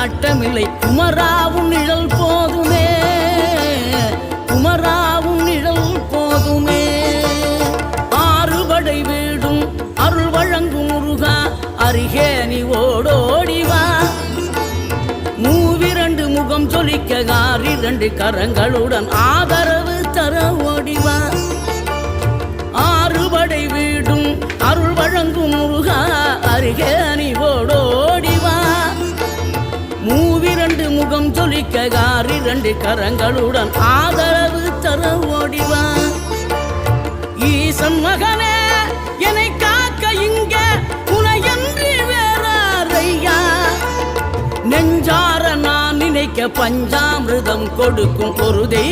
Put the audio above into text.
நாட்டமில்லை குமராவும் நிழல் போதுமே, குமராவும் நிழல் போதுமே. ஆறுபடை வீடும் அருள் வழங்கும் முருகா அருகே நீ ஓடோடிவா. மூவிரண்டு முகம் சொலிக்க ஆறிரண்டு கரங்களுடன் ஆதரவு தர ஓடிவா. ஆறுபடை வீடும் அருள் வழங்கும் முருகா அருகே நீ ஓடோடிவா. மூவிரண்டு முகம் சொலிக்க ஆறிரண்டு கரங்களுடன் ஆதரவு தர ஓடிவா. ஈசன் மகனே என்னை காக்க இங்க உனையன்றி வேறாரையா. நெஞ்சார நான் நினைக்க பஞ்சாமிர்தம் கொடுக்கும் ஒரு தெய்வம்